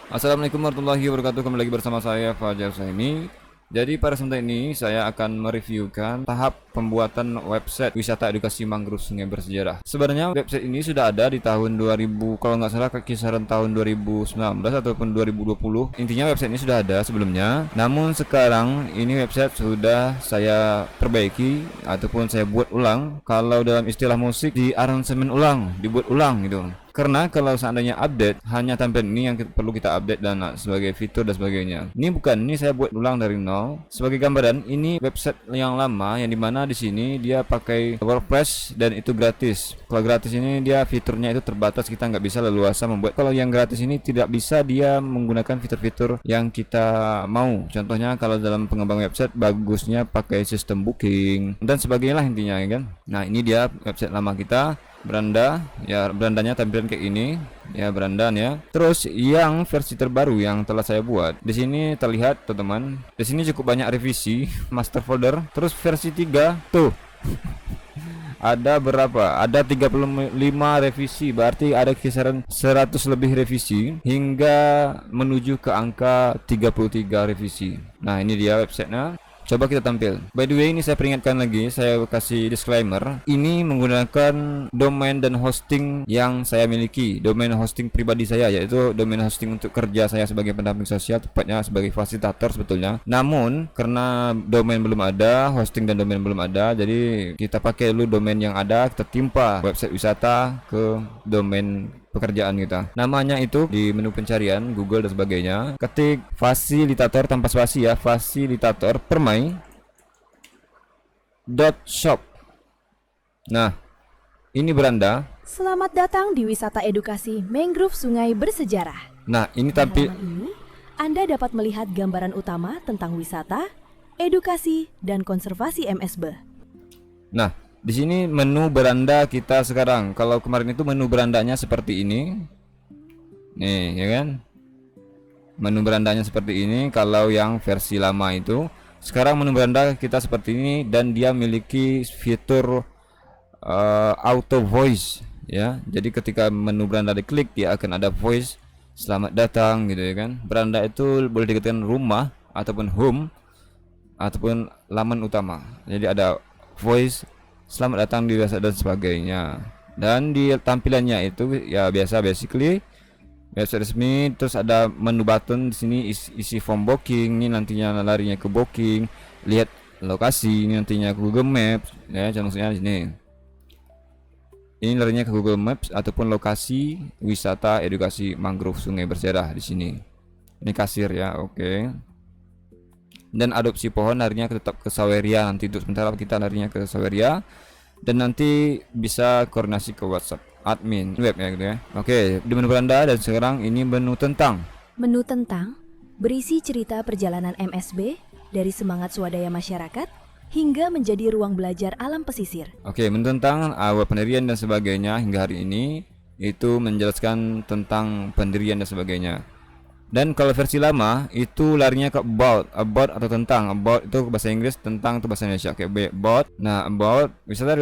Assalamualaikum warahmatullahi wabarakatuh. Kembali lagi bersama saya Fajar Saimi. Jadi pada kesempatan ini saya akan mereviewkan tahap pembuatan website wisata edukasi mangrove Sungai Bersejarah. Sebenarnya website ini sudah ada di tahun 2000, kalau nggak salah kisaran tahun 2019 ataupun 2020. Intinya website ini sudah ada sebelumnya. Namun sekarang ini website sudah saya perbaiki ataupun saya buat ulang. Kalau dalam istilah musik, di aransemen ulang, dibuat ulang gitu. Karena kalau seandainya update, hanya tampilan ini yang perlu kita update dan sebagai fitur dan sebagainya. Ini bukan, ini saya buat ulang dari nol. Sebagai gambaran, ini website yang lama yang dimana di sini dia pakai WordPress dan itu gratis. Kalau gratis ini dia fiturnya itu terbatas, kita nggak bisa leluasa membuat. Kalau yang gratis ini tidak bisa dia menggunakan fitur-fitur yang kita mau. Contohnya kalau dalam pengembang website bagusnya pakai sistem booking dan sebagainya lah intinya ya kan. Nah ini dia website lama kita. Beranda ya, berandanya tampilan kayak ini ya, berandaan ya. Terus yang versi terbaru yang telah saya buat di sini terlihat teman-teman, di sini cukup banyak revisi master folder. Terus versi 3 tuh ada berapa, ada 35 revisi, berarti ada kisaran 100 lebih revisi hingga menuju ke angka 33 revisi. Nah ini dia websitenya. Coba kita tampil. By the way, ini saya peringatkan lagi, saya kasih disclaimer. Ini menggunakan domain dan hosting yang saya miliki, domain hosting pribadi saya, yaitu domain hosting untuk kerja saya sebagai pendamping sosial, tepatnya sebagai fasilitator sebetulnya. Namun karena domain belum ada, hosting dan domain belum ada, jadi kita pakai dulu domain yang ada, kita timpa website wisata ke domain pekerjaan kita. Namanya itu di menu pencarian Google dan sebagainya. Ketik fasilitator tanpa spasi ya, fasilitator permai.shop. Nah, ini beranda. Selamat datang di wisata edukasi mangrove Sungai Bersejarah. Nah, ini Di tampil. halaman ini, Anda dapat melihat gambaran utama tentang wisata, edukasi, dan konservasi MSB. Nah, di sini menu beranda kita sekarang. Kalau kemarin itu menu berandanya seperti ini. Nih, ya kan? Menu berandanya seperti ini kalau yang versi lama itu. Sekarang menu beranda kita seperti ini dan dia memiliki fitur auto voice ya. Jadi ketika menu beranda diklik dia akan ada voice selamat datang gitu ya kan. Beranda itu boleh dikatakan rumah ataupun home ataupun laman utama. Jadi ada voice selamat datang di website dan sebagainya. Dan di tampilannya itu ya biasa, basically website resmi. Terus ada menu button di sini, isi form booking. Ini nantinya larinya ke booking, lihat lokasi. Ini nantinya ke Google Maps ya, contohnya di sini. Ini larinya ke Google Maps ataupun lokasi wisata edukasi mangrove Sungai Bersejarah di sini. Ini kasir ya, oke. Dan adopsi pohon larinya tetap ke Saweria, nanti untuk sementara kita larinya ke Saweria. Dan nanti bisa koordinasi ke WhatsApp admin web ya gitu ya. Oke, di menu beranda. Dan sekarang ini menu tentang. Menu tentang berisi cerita perjalanan MSB dari semangat swadaya masyarakat hingga menjadi ruang belajar alam pesisir. Oke, menu tentang awal pendirian dan sebagainya hingga hari ini itu menjelaskan tentang pendirian dan sebagainya. Dan kalau versi lama itu larinya ke about atau tentang. About itu bahasa Inggris, tentang itu bahasa Indonesia. Oke, about. Nah, about wisata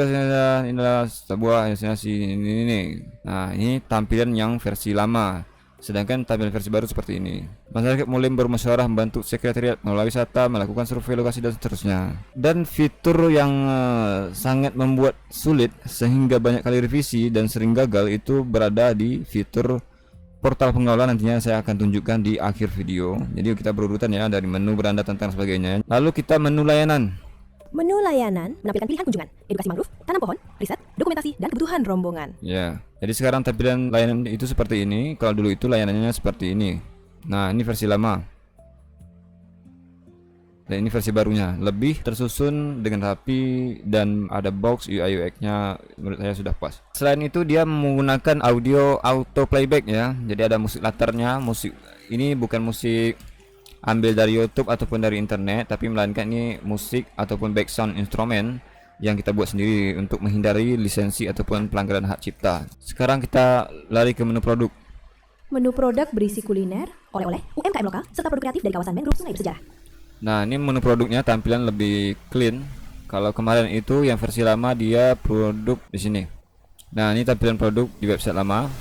inilah sebuah destinasi ini. Nah, ini tampilan yang versi lama. Sedangkan tampilan versi baru seperti ini. Masyarakat mulai bermusyawarah membantu sekretariat mengelola wisata, melakukan survei lokasi dan seterusnya. Dan fitur yang sangat membuat sulit sehingga banyak kali revisi dan sering gagal itu berada di fitur portal pengelola. Nantinya saya akan tunjukkan di akhir video. Jadi kita berurutan ya, dari menu beranda tentang sebagainya. Lalu kita menu layanan. Menu layanan menampilkan pilihan kunjungan, edukasi mangrove, tanam pohon, riset, dokumentasi, dan kebutuhan rombongan. Ya, jadi sekarang tampilan layanan itu seperti ini. Kalau dulu itu layanannya seperti ini. Nah, ini versi lama. Dan ini versi barunya, lebih tersusun dengan rapi dan ada box. UI UX-nya menurut saya sudah pas. Selain itu dia menggunakan audio auto playback ya. Jadi ada musik latarnya. Musik ini bukan musik ambil dari YouTube ataupun dari internet, tapi melainkan ini musik ataupun background instrumen yang kita buat sendiri untuk menghindari lisensi ataupun pelanggaran hak cipta. Sekarang kita lari ke menu produk. Menu produk berisi kuliner, oleh-oleh, UMKM lokal, serta produk kreatif dari kawasan mangrove Sungai Bersejarah. Nah, ini menu produknya tampilan lebih clean. Kalau kemarin itu yang versi lama dia produk di sini. Nah, ini tampilan produk di website lama.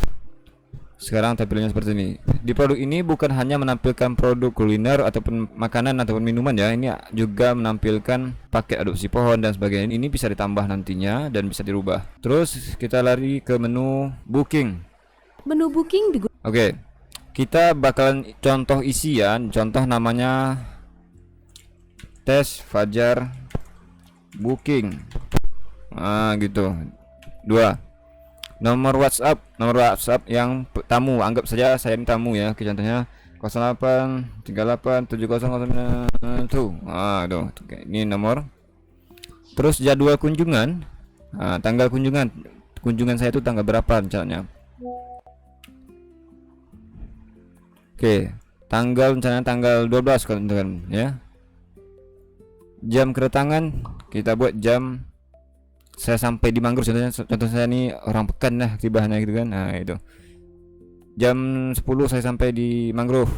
Sekarang tampilannya seperti ini. Di produk ini bukan hanya menampilkan produk kuliner ataupun makanan ataupun minuman ya, ini juga menampilkan paket adopsi pohon dan sebagainya. Ini bisa ditambah nantinya dan bisa dirubah. Terus kita lari ke menu booking. Menu booking digunakan. Oke, kita bakalan contoh isian. Contoh namanya tes Fajar booking. Gitu. 2. Nomor WhatsApp yang tamu, anggap saja saya ini tamu ya. Contohnya 08387009 tuh. Tuh. Ini nomor. Terus jadwal kunjungan. Tanggal kunjungan saya itu tanggal berapa rencananya. Oke, rencananya tanggal 12 kan ya. Jam kedatangan kita buat jam saya sampai di Mangrove, contoh saya nih orang Pekan lah tibanya gitu kan. Nah itu jam 10 saya sampai di Mangrove.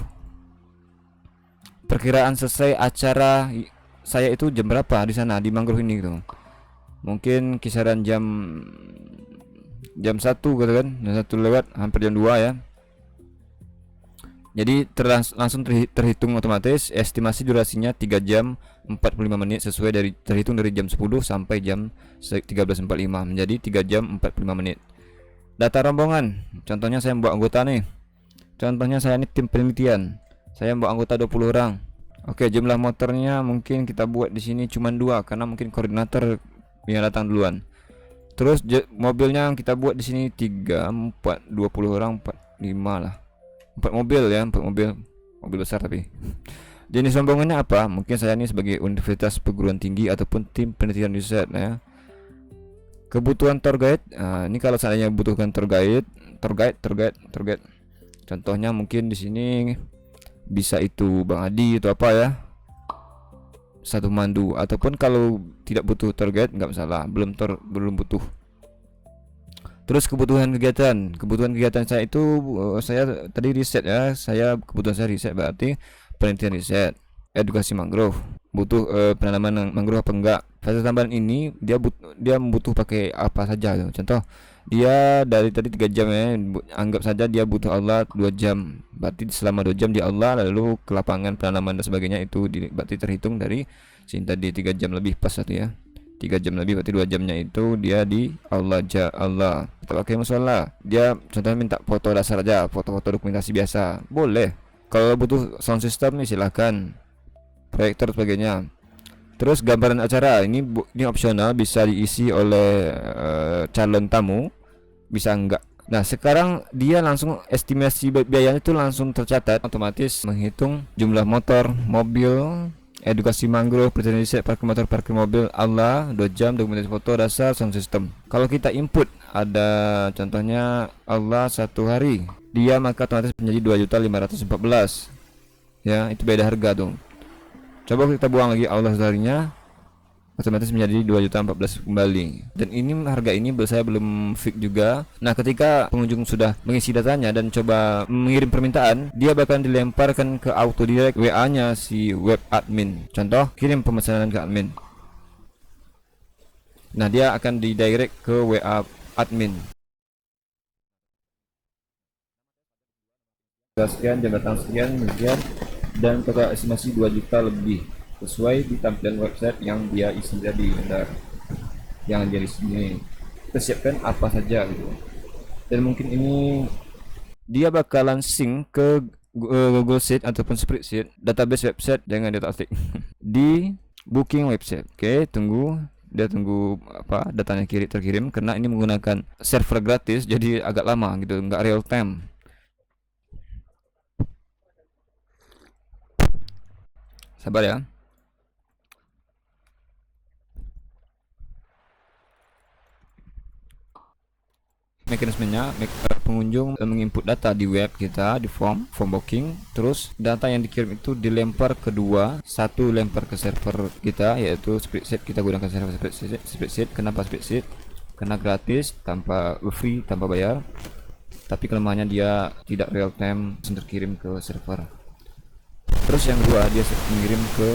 Perkiraan selesai acara saya itu jam berapa di sana di Mangrove ini gitu. Mungkin kisaran jam 1 gitu kan, jam 1 lewat hampir jam 2 ya. Jadi langsung terhitung otomatis. Estimasi durasinya 3 jam 45 menit sesuai terhitung dari jam 10 sampai jam 13.45 menjadi 3 jam 45 menit. Data rombongan, contohnya saya membawa anggota nih. Contohnya saya ini tim penelitian. Saya membawa anggota 20 orang. Oke, jumlah motornya mungkin kita buat di sini cuma 2 karena mungkin koordinator yang datang duluan. Terus mobilnya kita buat di sini 3, 4, 20 orang 4, 5 lah. 4 mobil ya, 4 mobil besar tapi. Jenis rombongannya apa? Mungkin saya ini sebagai universitas perguruan tinggi ataupun tim penelitian riset ya. Kebutuhan tour guide. Ini kalau seandainya butuhkan tour guide. Contohnya mungkin di sini bisa itu Bang Adi itu apa ya? Satu mandu, ataupun kalau tidak butuh tour guide nggak masalah, belum butuh. Terus kebutuhan kegiatan saya itu saya tadi riset ya. Kebutuhan saya riset berarti penelitian riset, edukasi mangrove, butuh penanaman mangrove apa enggak. Fase tambahan ini dia butuh pakai apa saja. Contoh dia dari tadi 3 jam ya, anggap saja dia butuh Allah 2 jam. Berarti selama 2 jam di Allah, lalu ke lapangan penanaman dan sebagainya itu berarti terhitung dari sini tadi 3 jam lebih pas satu ya. 3 jam lebih berarti 2 jamnya itu dia di Allah kita pakai musola. Dia contohnya minta foto dasar aja, foto-foto dokumentasi biasa boleh. Kalau butuh sound system nih silakan, proyektor sebagainya. Terus gambaran acara ini opsional, bisa diisi oleh calon tamu, bisa enggak. Nah sekarang dia langsung estimasi biayanya itu langsung tercatat otomatis, menghitung jumlah motor, mobil, edukasi mangrove, perjalanan riset, parkir motor, parkir mobil, Allah 2 jam, dokumentasi foto dasar, sound system. Kalau kita input ada contohnya Allah 1 hari, dia maka otomatis menjadi 2.514 ya, itu beda harga tuh. Coba kita buang lagi Allah seharinya, otomatis menjadi 2.014 kembali. Dan ini harga ini saya belum fix juga. Nah ketika pengunjung sudah mengisi datanya dan coba mengirim permintaan, dia bahkan dilemparkan ke auto direct WA nya si web admin. Contoh kirim pemesanan ke admin, nah dia akan didirect ke WA admin. Sekian, jam datang sekian, dan total estimasi 2 juta lebih sesuai di tampilan website yang dia isi tadi. Yang jadi sini kita siapkan apa saja gitu. Dan mungkin ini dia bakalan sync ke Google Sheet ataupun spreadsheet, database website dengan data asli di booking website. Oke, tunggu apa datanya terkirim karena ini menggunakan server gratis, jadi agak lama gitu, nggak real time. Sabar ya. Mekanismenya, pengunjung menginput data di web kita, di form booking. Terus data yang dikirim itu dilempar satu lempar ke server kita, yaitu spreadsheet. Kita gunakan server spreadsheet. Kenapa spreadsheet? Karena gratis, tanpa free, tanpa bayar. Tapi kelemahannya dia tidak real time, langsung terkirim ke server. Terus yang kedua, dia mengirim ke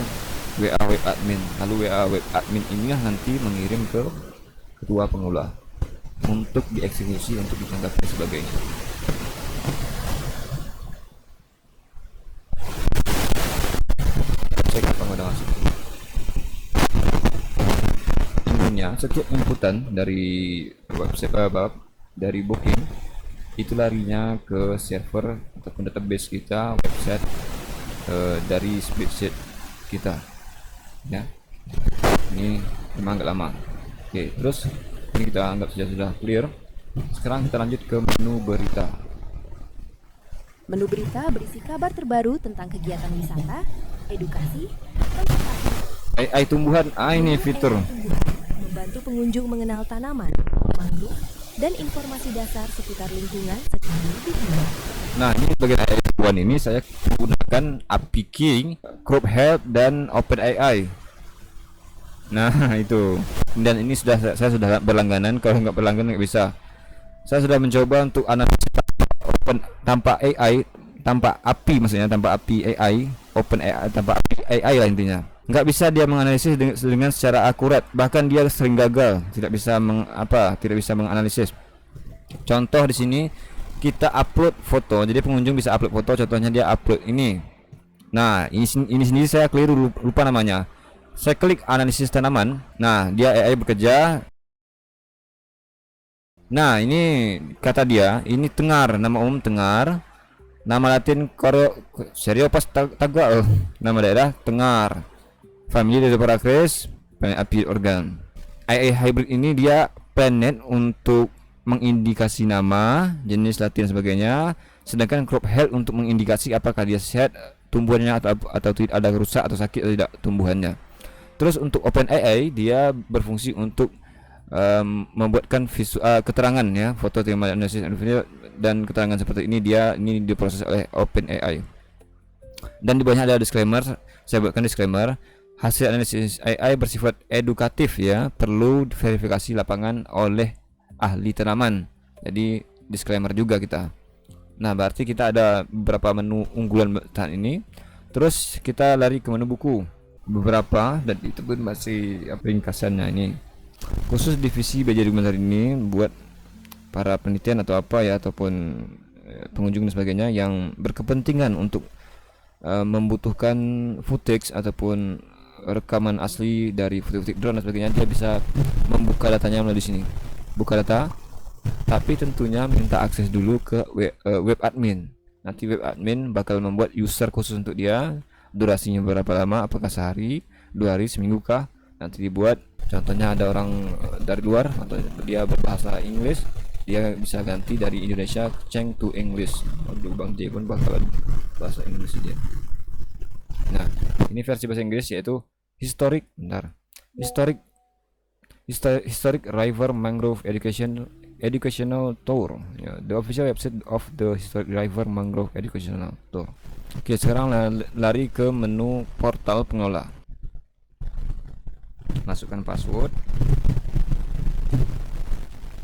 WA web admin. Lalu WA web admin ini nanti mengirim ke ketua pengelola untuk dieksekusi, untuk ditanggapi sebagainya. larinya setiap inputan dari website dari booking itu larinya ke server ataupun database kita website dari spreadsheet kita ya. Ini memang agak lama. Oke, terus ini kita anggap saja sudah clear. Sekarang kita lanjut ke menu berita. Menu berita berisi kabar terbaru tentang kegiatan wisata, edukasi, konservasi, AI tumbuhan, ini fitur. tumbuhan, membantu pengunjung mengenal tanaman, mangrove, dan informasi dasar seputar lingkungan secara lebih mudah. Nah, ini bagian AI tumbuhan ini saya menggunakan API King, Crop Health, dan OpenAI. Nah, itu. Dan ini saya sudah berlangganan. Kalau nggak berlangganan nggak bisa. Saya sudah mencoba untuk analisis tanpa AI, tanpa API, maksudnya tanpa API AI, OpenAI, tanpa API AI lah intinya. Nggak bisa dia menganalisis dengan secara akurat. Bahkan dia sering gagal, tidak bisa menganalisis. Contoh di sini kita upload foto. Jadi pengunjung bisa upload foto. Contohnya dia upload ini. Nah, ini sendiri saya keliru, lupa namanya. Saya klik analisis tanaman. Nah, dia AI bekerja. Nah, ini kata dia, ini tengar, nama umum tengar, nama latin Seriopas tagal, nama daerah tengar, famili dari Paracris, api organ. AI hybrid ini dia planet untuk mengindikasi nama, jenis latin sebagainya, sedangkan crop health untuk mengindikasi apakah dia sehat tumbuhannya atau tidak ada rusak atau sakit atau tidak tumbuhannya. Terus untuk OpenAI dia berfungsi untuk membuatkan keterangan ya, foto tema analisis dan keterangan seperti ini ini diproses oleh OpenAI. Dan di bawahnya ada disclaimer, saya buatkan disclaimer, hasil analisis AI bersifat edukatif ya, perlu verifikasi lapangan oleh ahli tanaman. Jadi disclaimer juga kita. Nah, berarti kita ada beberapa menu unggulan tahan ini. Terus kita lari ke menu buku. Beberapa dan itu pun masih ringkasannya ini. Khusus divisi belajar dokumentasi ini buat para penelitian atau apa ya, ataupun pengunjung dan sebagainya yang berkepentingan untuk membutuhkan footage ataupun rekaman asli dari footage drone dan sebagainya, dia bisa membuka datanya melalui sini. Buka data, tapi tentunya minta akses dulu ke web admin. Nanti web admin bakal membuat user khusus untuk dia. Durasinya berapa lama, apakah sehari, 2 hari, seminggu kah, nanti dibuat. Contohnya ada orang dari luar atau dia berbahasa Inggris, dia bisa ganti dari Indonesia change to English. Waduh, Bang J pun bakalan bahasa Inggris dia. Nah, ini versi bahasa Inggris yaitu historic River Mangrove Educational Tour, the official website of the Historic River Mangrove Educational Tour. Oke, sekarang lari ke menu portal pengelola. Masukkan password.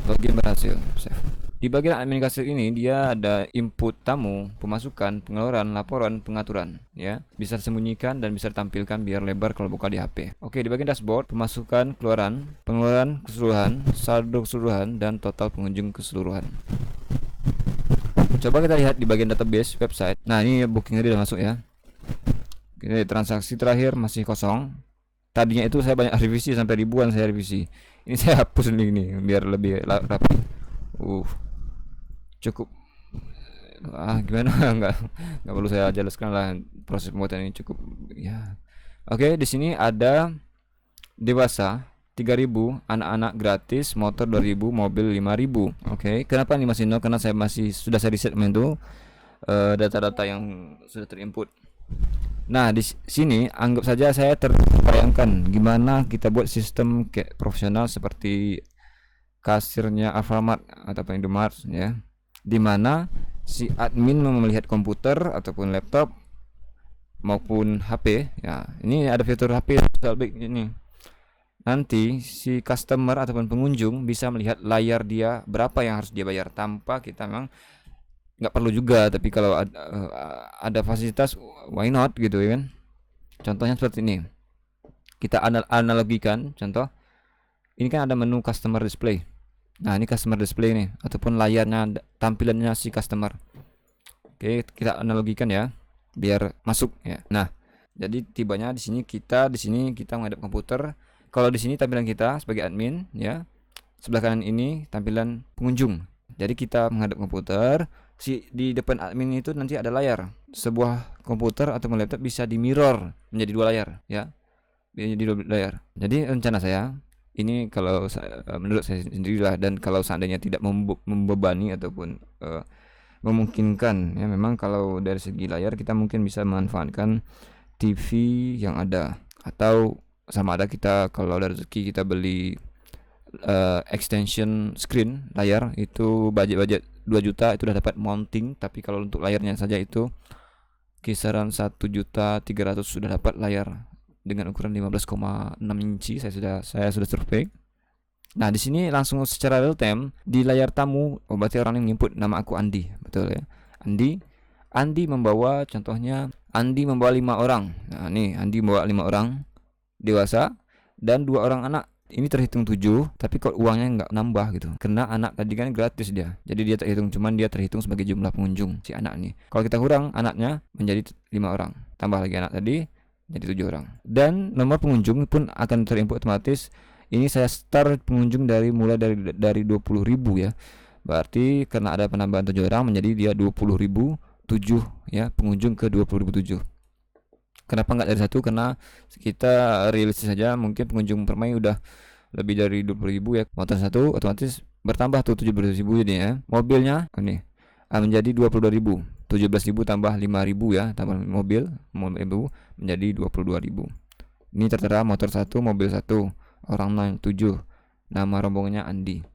Login berhasil. Save. Di bagian administrasi ini dia ada input tamu, pemasukan, pengeluaran, laporan, pengaturan ya. Bisa disembunyikan dan bisa ditampilkan biar lebar kalau buka di HP. Oke, di bagian dashboard, pemasukan, pengeluaran keseluruhan, saldo keseluruhan, dan total pengunjung keseluruhan. Coba kita lihat di bagian database website. Nah, ini booking tadi udah masuk ya. Ini transaksi terakhir masih kosong. Tadinya itu saya banyak revisi, sampai ribuan saya revisi. Ini saya hapus ini biar lebih rapi. Cukup gimana nggak perlu saya jelaskan lah, proses pembuatan ini cukup ya. Oke, di sini ada dewasa 3.000, anak-anak gratis, motor 2.000, mobil 5.000. Oke, kenapa ini masih nol? Karena saya sudah saya riset itu data-data yang sudah terinput. Nah, di sini anggap saja saya terbayangkan gimana kita buat sistem kayak profesional seperti kasirnya Alfamart ataupun Indomart ya, dimana si admin melihat komputer ataupun laptop maupun HP ya. Ini ada fitur HP ini. Nanti si customer ataupun pengunjung bisa melihat layar dia berapa yang harus dia bayar tanpa kita memang nggak perlu juga, tapi kalau ada fasilitas why not gitu ya kan. Contohnya seperti ini, kita analogikan contoh ini kan ada menu customer display. Nah, ini customer display nih ataupun layarnya, tampilannya si customer. Oke, kita analogikan ya biar masuk ya. Nah, jadi tibanya di sini kita menghadap komputer, Kalau di sini tampilan kita sebagai admin ya. Sebelah kanan ini tampilan pengunjung. Jadi kita menghadap komputer, di depan admin itu nanti ada layar. Sebuah komputer atau laptop bisa di mirror menjadi 2 layar ya. Menjadi 2 layar. Jadi rencana saya ini kalau menurut saya sendirilah, dan kalau seandainya tidak membebani ataupun memungkinkan ya, memang kalau dari segi layar kita mungkin bisa memanfaatkan TV yang ada, atau sama ada kita kalau dari rezeki kita beli extension screen layar, itu budget 2 juta itu udah dapat mounting. Tapi kalau untuk layarnya saja itu kisaran 1.300.000 sudah dapat layar dengan ukuran 15,6 inci. Saya sudah survei. Nah, di sini langsung secara real time di layar tamu, berarti orang yang input nama aku Andi, betul ya. Andi membawa, contohnya Andi membawa 5 orang. Nah, nih Andi membawa 5 orang dewasa dan 2 orang anak. Ini terhitung 7, tapi kalau uangnya nggak nambah gitu. Karena anak tadi kan gratis dia. Jadi dia terhitung, cuman dia terhitung sebagai jumlah pengunjung si anak nih. Kalau kita kurang anaknya menjadi 5 orang. Tambah lagi anak tadi jadi 7 orang. Dan nomor pengunjung pun akan terinput otomatis. Ini saya start pengunjung mulai dari 20.000 ya. Berarti karena ada penambahan 7 orang menjadi dia 20.007 ya, pengunjung ke 20.007. Kenapa nggak dari 1? Karena kita realistis saja, mungkin pengunjung permain udah lebih dari 20.000 ya. Motor 1 otomatis bertambah tuh 17.000 jadi ya. Mobilnya ini menjadi 22.000. 17.000 tambah 5.000 ya, tambah mobil menjadi 22.000. Ini tertera motor 1, mobil 1, orang 7, nama rombongannya Andi.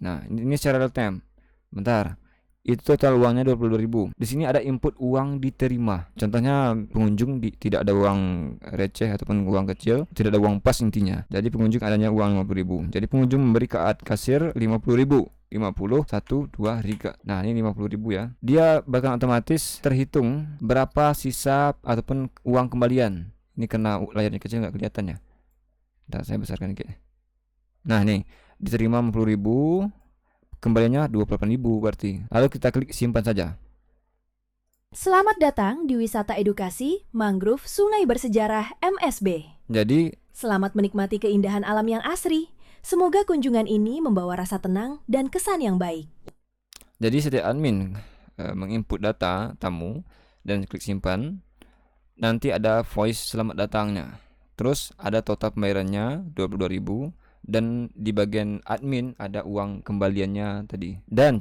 Nah, ini secara real time. Bentar. Itu total uangnya 22.000. Di sini ada input uang diterima. Contohnya pengunjung tidak ada uang receh ataupun uang kecil, tidak ada uang pas intinya. Jadi pengunjung adanya uang 50.000. Jadi pengunjung memberi ke kasir 50.000. 50, 1, 2, 3. Nah, ini 50.000 ya. Dia bakal otomatis terhitung berapa sisa ataupun uang kembalian. Ini karena layarnya kecil nggak kelihatan ya. Ntar saya besarkan dikit. Nah, nih diterima 50.000, kembaliannya 28.000 berarti. Lalu kita klik simpan saja. Selamat datang di Wisata Edukasi Mangrove Sungai Bersejarah MSB. Jadi Selamat menikmati keindahan alam yang asri. Semoga kunjungan ini membawa rasa tenang dan kesan yang baik. Jadi setiap admin menginput data tamu dan klik simpan, nanti ada voice selamat datangnya. Terus ada total pembayarannya 22.000, dan di bagian admin ada uang kembaliannya tadi. Dan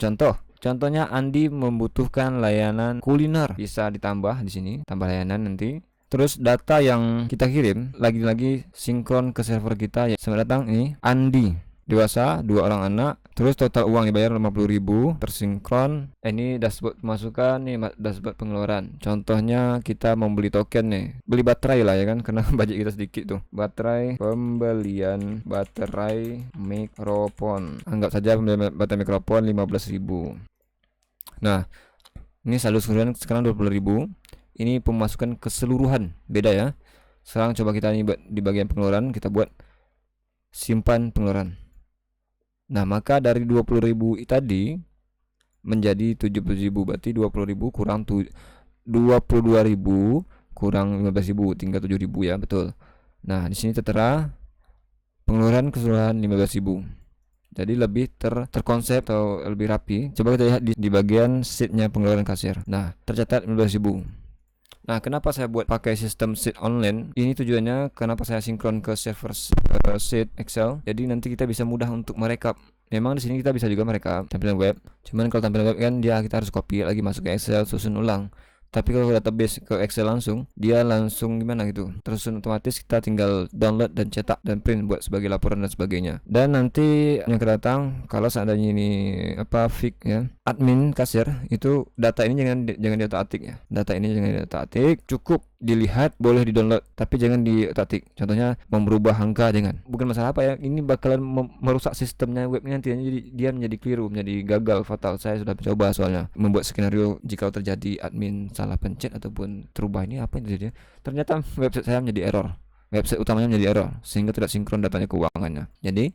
contohnya Andi membutuhkan layanan kuliner, bisa ditambah di sini, tambah layanan nanti. Terus data yang kita kirim lagi-lagi sinkron ke server kita ya. Selamat datang, ini Andi dewasa, 2 orang anak, terus total uang dibayar 50.000, tersinkron. Ini dashboard pemasukan, nih dashboard pengeluaran. Contohnya kita membeli token nih, beli baterai lah ya kan, karena budget kita sedikit tuh. Baterai, pembelian baterai mikrofon, anggap saja pembelian baterai mikrofon 15.000. Nah, ini saldo keseluruhan sekarang 20.000. Ini pemasukan keseluruhan, beda ya. Sekarang coba kita ini di bagian pengeluaran, kita buat simpan pengeluaran. Nah, maka dari 20.000 tadi menjadi 70.000, berarti 20.000 kurang 22.000 kurang 15.000, tinggal 7.000 ya, betul. Nah, di sini tertera pengeluaran keseluruhan 15.000. Jadi lebih terkonsep atau lebih rapi. Coba kita lihat di bagian sheet-nya pengeluaran kasir. Nah, tercatat 15.000. Nah, kenapa saya buat pakai sistem sheet online? Ini tujuannya kenapa saya sinkron ke server sheet Excel. Jadi nanti kita bisa mudah untuk merekap. Memang di sini kita bisa juga merekap tampilan web. Cuman kalau tampilan web kan kita harus copy lagi masuk ke Excel, susun ulang. Tapi kalau database ke Excel langsung, dia langsung gimana gitu, tersusun otomatis, kita tinggal download dan cetak dan print buat sebagai laporan dan sebagainya. Dan nanti yang kedatang kalau seandainya ini fix ya, admin kasir itu data ini jangan di otak-atik ya. Data ini jangan di otak-atik, cukup dilihat, boleh di-download, tapi jangan di otak-atik. Contohnya merubah angka jangan. Bukan masalah apa ya, ini bakalan merusak sistemnya webnya nanti, jadi dia menjadi keliru, menjadi gagal fatal. Saya sudah coba soalnya membuat skenario jika terjadi admin salah pencet ataupun terubah, ini apa yang terjadi. Ternyata website saya menjadi error. Website utamanya menjadi error sehingga tidak sinkron datanya keuangannya. Jadi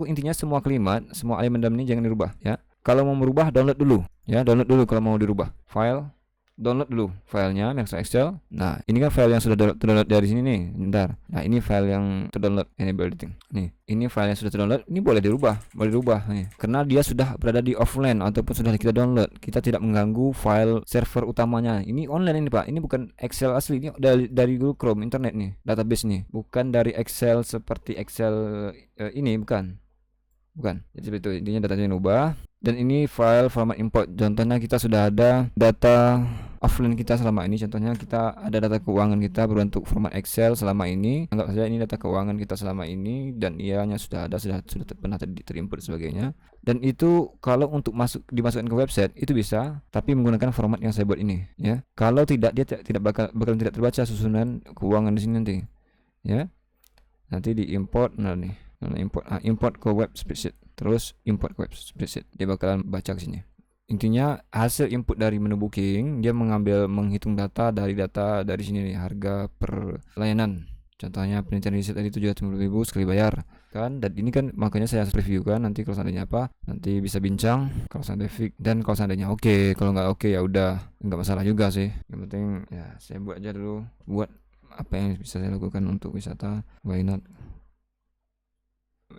intinya semua kalimat, semua elemen dalam ini jangan dirubah ya. Kalau mau merubah download dulu ya, download dulu kalau mau dirubah. File, download dulu filenya Microsoft Excel. Nah, ini kan file yang sudah terdownload dari sini nih. Bentar. Nah, ini file yang terdownload, enable editing. Nih, ini file yang sudah terdownload. Ini boleh dirubah nih. Karena dia sudah berada di offline ataupun sudah kita download. Kita tidak mengganggu file server utamanya. Ini online ini, Pak. Ini bukan Excel asli. Ini dari Google Chrome internet nih, database nih. Bukan dari Excel seperti Excel ini, bukan. Jadi seperti itu. Intinya datanya ubah. Dan ini file format import. Contohnya kita sudah ada data offline kita selama ini. Contohnya kita ada data keuangan kita berbentuk format Excel selama ini. Anggap saja ini data keuangan kita selama ini dan ianya sudah pernah terinput sebagainya. Dan itu kalau untuk dimasukkan ke website itu bisa, tapi menggunakan format yang saya buat ini, ya. Kalau tidak, dia tidak bakal tidak terbaca susunan keuangan di sini nanti, ya. Nanti diimport, import ke web spreadsheet. Terus import ke web spreadsheet, dia bakalan baca ke sini. Intinya hasil input dari menu booking, dia menghitung data dari sini nih, harga per layanan. Contohnya penelitian riset tadi 750.000 sekali bayar kan, dan ini kan makanya saya review kan. Nanti kalau seandainya apa, nanti bisa bincang kalau seandainya dan kalau seandainya oke. Kalau nggak oke ya udah, nggak masalah juga sih. Yang penting ya saya buat aja dulu, buat apa yang bisa saya lakukan untuk wisata, why not.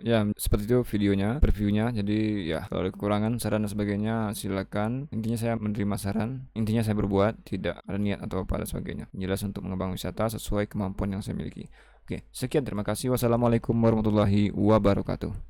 Ya, seperti itu videonya, previewnya. Jadi ya, kalau ada kekurangan, saran dan sebagainya silakan. Intinya saya menerima saran, intinya saya berbuat, tidak ada niat atau apa dan sebagainya. Jelas untuk mengembang wisata sesuai kemampuan yang saya miliki. Oke, sekian, terima kasih. Wassalamualaikum warahmatullahi wabarakatuh.